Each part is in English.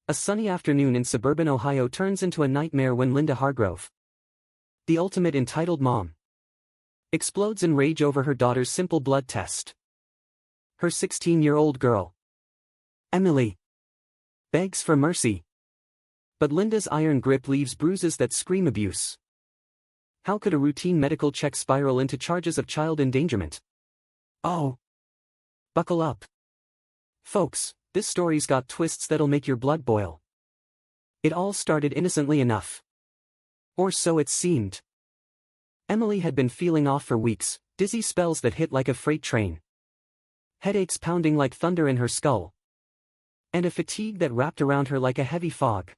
A sunny afternoon in suburban Ohio turns into a nightmare when Linda Hargrove, the ultimate entitled mom, explodes in rage over her daughter's simple blood test. Her 16-year-old girl, Emily, begs for mercy. But Linda's iron grip leaves bruises that scream abuse. How could a routine medical check spiral into charges of child endangerment? Oh. Buckle up. Folks, this story's got twists that'll make your blood boil. It all started innocently enough. Or so it seemed. Emily had been feeling off for weeks, dizzy spells that hit like a freight train. Headaches pounding like thunder in her skull. And a fatigue that wrapped around her like a heavy fog.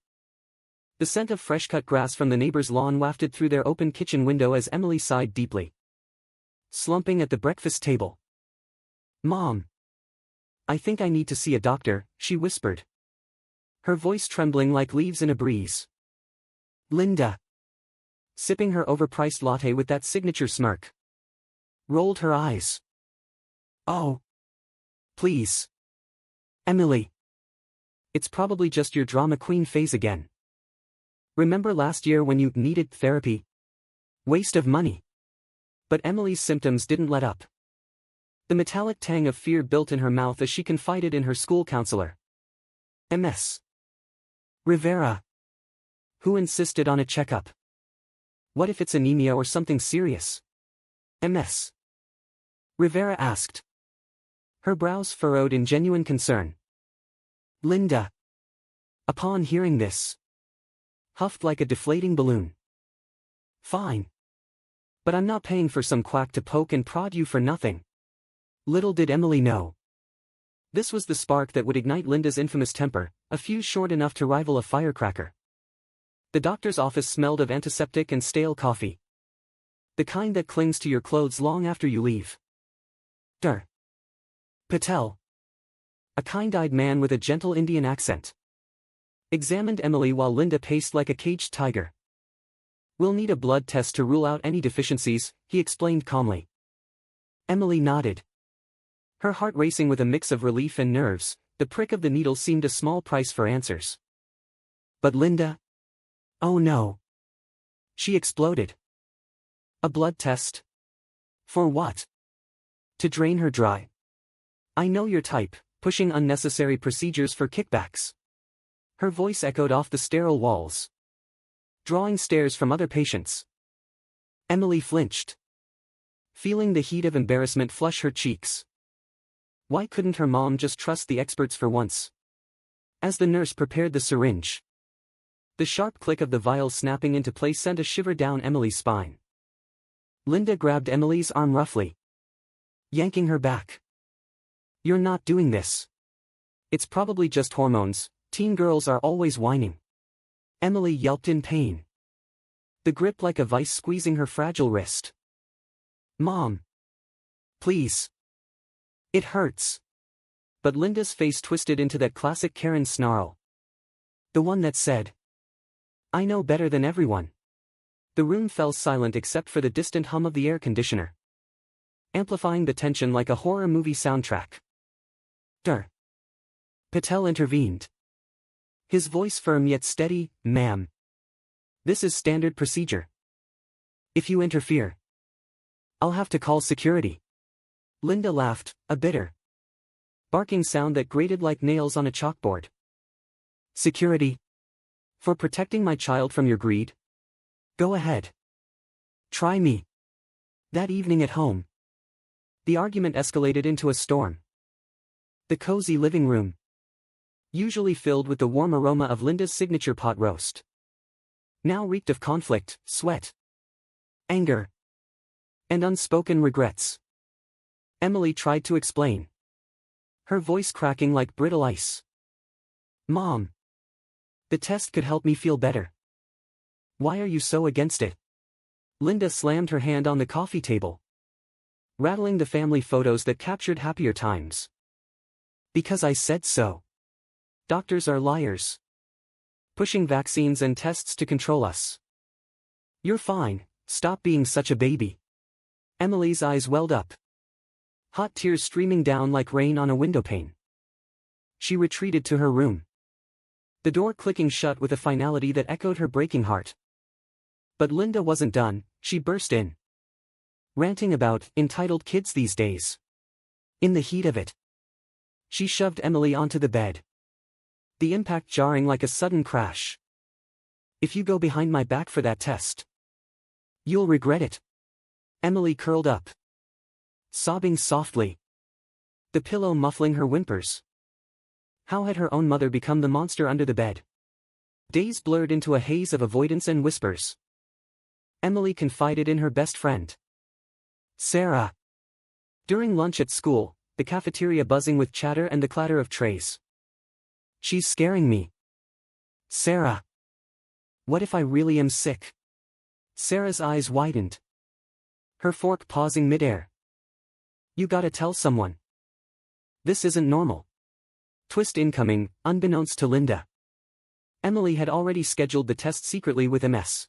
The scent of fresh-cut grass from the neighbor's lawn wafted through their open kitchen window as Emily sighed deeply. Slumping at the breakfast table. "Mom. I think I need to see a doctor," she whispered. Her voice trembling like leaves in a breeze. Linda, sipping her overpriced latte with that signature smirk, rolled her eyes. "Oh. Please. Emily. It's probably just your drama queen phase again. Remember last year when you needed therapy? Waste of money." But Emily's symptoms didn't let up. The metallic tang of fear built in her mouth as she confided in her school counselor. Ms. Rivera. Who insisted on a checkup? What if it's anemia or something serious? Ms. Rivera asked. Her brows furrowed in genuine concern. Linda, upon hearing this, huffed like a deflating balloon. Fine. But I'm not paying for some quack to poke and prod you for nothing. Little did Emily know. This was the spark that would ignite Linda's infamous temper, a fuse short enough to rival a firecracker. The doctor's office smelled of antiseptic and stale coffee. The kind that clings to your clothes long after you leave. Dr. Patel, a kind-eyed man with a gentle Indian accent, examined Emily while Linda paced like a caged tiger. "We'll need a blood test to rule out any deficiencies," he explained calmly. Emily nodded. Her heart racing with a mix of relief and nerves, the prick of the needle seemed a small price for answers. But Linda? Oh no. She exploded. A blood test? For what? To drain her dry. I know your type, pushing unnecessary procedures for kickbacks. Her voice echoed off the sterile walls, drawing stares from other patients. Emily flinched, feeling the heat of embarrassment flush her cheeks. Why couldn't her mom just trust the experts for once? As the nurse prepared the syringe, the sharp click of the vial snapping into place sent a shiver down Emily's spine. Linda grabbed Emily's arm roughly, yanking her back. You're not doing this. It's probably just hormones, teen girls are always whining. Emily yelped in pain, the grip like a vice squeezing her fragile wrist. Mom. Please. It hurts. But Linda's face twisted into that classic Karen snarl. The one that said, I know better than everyone. The room fell silent except for the distant hum of the air conditioner, amplifying the tension like a horror movie soundtrack. Dr. Patel intervened. His voice firm yet steady, ma'am. This is standard procedure. If you interfere, I'll have to call security. Linda laughed, a bitter, barking sound that grated like nails on a chalkboard. Security? For protecting my child from your greed? Go ahead. Try me. That evening at home, the argument escalated into a storm. The cozy living room, usually filled with the warm aroma of Linda's signature pot roast, now reeked of conflict, sweat, anger, and unspoken regrets. Emily tried to explain, her voice cracking like brittle ice. Mom, the test could help me feel better. Why are you so against it? Linda slammed her hand on the coffee table, rattling the family photos that captured happier times. Because I said so. Doctors are liars, pushing vaccines and tests to control us. You're fine, stop being such a baby. Emily's eyes welled up, hot tears streaming down like rain on a windowpane. She retreated to her room, the door clicking shut with a finality that echoed her breaking heart. But Linda wasn't done. She burst in, ranting about entitled kids these days. In the heat of it, she shoved Emily onto the bed, the impact jarring like a sudden crash. "If you go behind my back for that test, you'll regret it." Emily curled up, sobbing softly, the pillow muffling her whimpers. How had her own mother become the monster under the bed? Days blurred into a haze of avoidance and whispers. Emily confided in her best friend, Sarah. During lunch at school, the cafeteria buzzing with chatter and the clatter of trays. "She's scaring me. Sarah. What if I really am sick?" Sarah's eyes widened, her fork pausing midair. "You gotta tell someone. This isn't normal." Twist incoming, unbeknownst to Linda. Emily had already scheduled the test secretly with Ms.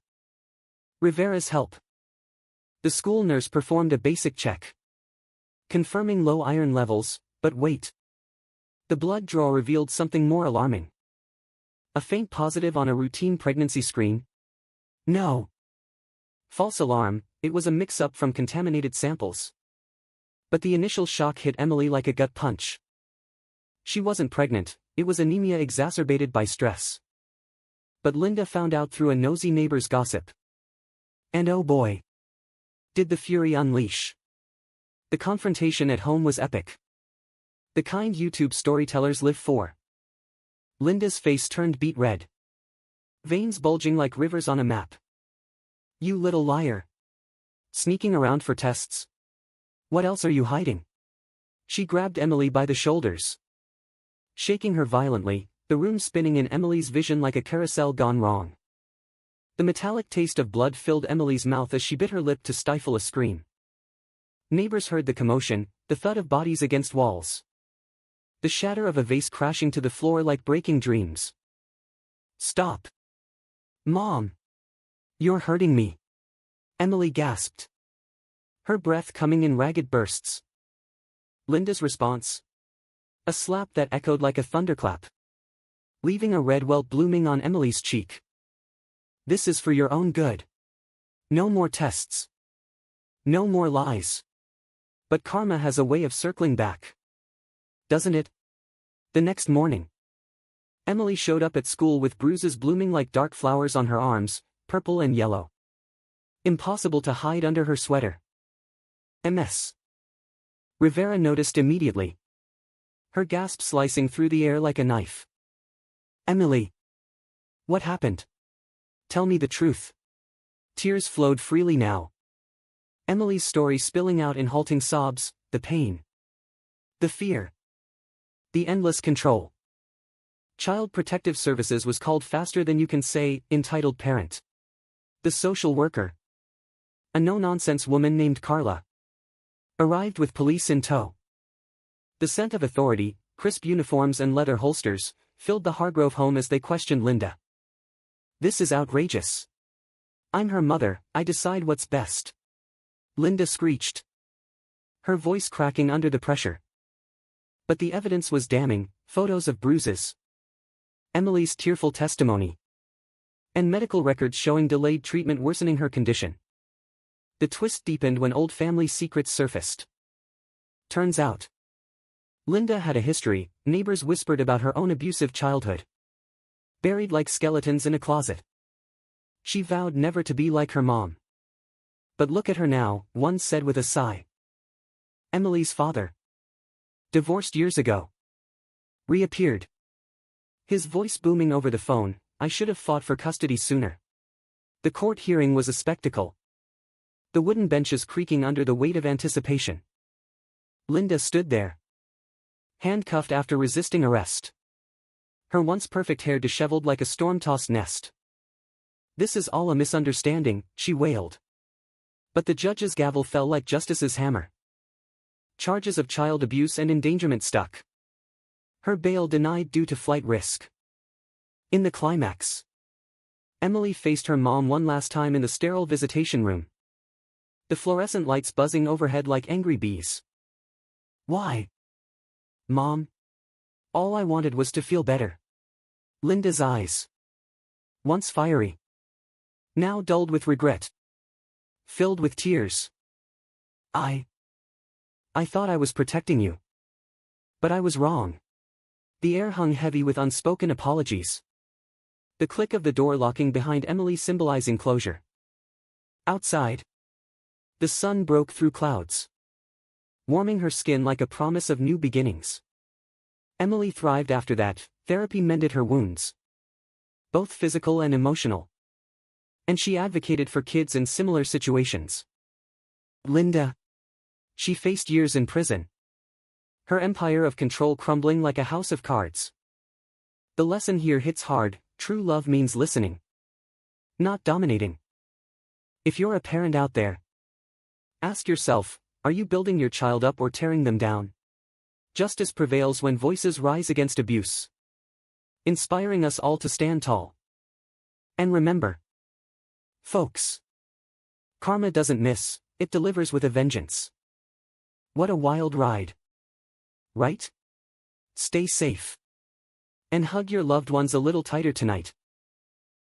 Rivera's help. The school nurse performed a basic check, confirming low iron levels, but wait. The blood draw revealed something more alarming. A faint positive on a routine pregnancy screen. No. False alarm, it was a mix-up from contaminated samples. But the initial shock hit Emily like a gut punch. She wasn't pregnant, it was anemia exacerbated by stress. But Linda found out through a nosy neighbor's gossip. And oh boy, did the fury unleash. The confrontation at home was epic. The kind YouTube storytellers live for. Linda's face turned beet red, veins bulging like rivers on a map. "You little liar. Sneaking around for tests? What else are you hiding?" She grabbed Emily by the shoulders, shaking her violently, the room spinning in Emily's vision like a carousel gone wrong. The metallic taste of blood filled Emily's mouth as she bit her lip to stifle a scream. Neighbors heard the commotion, the thud of bodies against walls, the shatter of a vase crashing to the floor like breaking dreams. "Stop. Mom. You're hurting me," Emily gasped, her breath coming in ragged bursts. Linda's response? A slap that echoed like a thunderclap, leaving a red welt blooming on Emily's cheek. "This is for your own good. No more tests. No more lies. But karma has a way of circling back. Doesn't it?" The next morning, Emily showed up at school with bruises blooming like dark flowers on her arms, purple and yellow. Impossible to hide under her sweater. Ms. Rivera noticed immediately, her gasp slicing through the air like a knife. "Emily. What happened? Tell me the truth." Tears flowed freely now, Emily's story spilling out in halting sobs, the pain, the fear, the endless control. Child Protective Services was called faster than you can say, entitled parent. The social worker, a no-nonsense woman named Carla, arrived with police in tow. The scent of authority, crisp uniforms and leather holsters, filled the Hargrove home as they questioned Linda. "This is outrageous. I'm her mother, I decide what's best," Linda screeched, her voice cracking under the pressure. But the evidence was damning, photos of bruises, Emily's tearful testimony, and medical records showing delayed treatment worsening her condition. The twist deepened when old family secrets surfaced. Turns out, Linda had a history. Neighbors whispered about her own abusive childhood, buried like skeletons in a closet. She vowed never to be like her mom. But look at her now, one said with a sigh. Emily's father, divorced years ago, reappeared, his voice booming over the phone. "I should have fought for custody sooner." The court hearing was a spectacle, the wooden benches creaking under the weight of anticipation. Linda stood there, handcuffed after resisting arrest, her once perfect hair disheveled like a storm-tossed nest. "This is all a misunderstanding," she wailed. But the judge's gavel fell like justice's hammer. Charges of child abuse and endangerment stuck, her bail denied due to flight risk. In the climax, Emily faced her mom one last time in the sterile visitation room, the fluorescent lights buzzing overhead like angry bees. "Why? Mom? All I wanted was to feel better." Linda's eyes, once fiery, now dulled with regret, filled with tears. I thought I was protecting you. But I was wrong. The air hung heavy with unspoken apologies. The click of the door locking behind Emily symbolizing closure. Outside, the sun broke through clouds, warming her skin like a promise of new beginnings. Emily thrived after that. Therapy mended her wounds, both physical and emotional. And she advocated for kids in similar situations. Linda. She faced years in prison, her empire of control crumbling like a house of cards. The lesson here hits hard: true love means listening, not dominating. If you're a parent out there, ask yourself, are you building your child up or tearing them down? Justice prevails when voices rise against abuse, inspiring us all to stand tall. And remember, folks, karma doesn't miss, it delivers with a vengeance. What a wild ride, right? Stay safe. And hug your loved ones a little tighter tonight.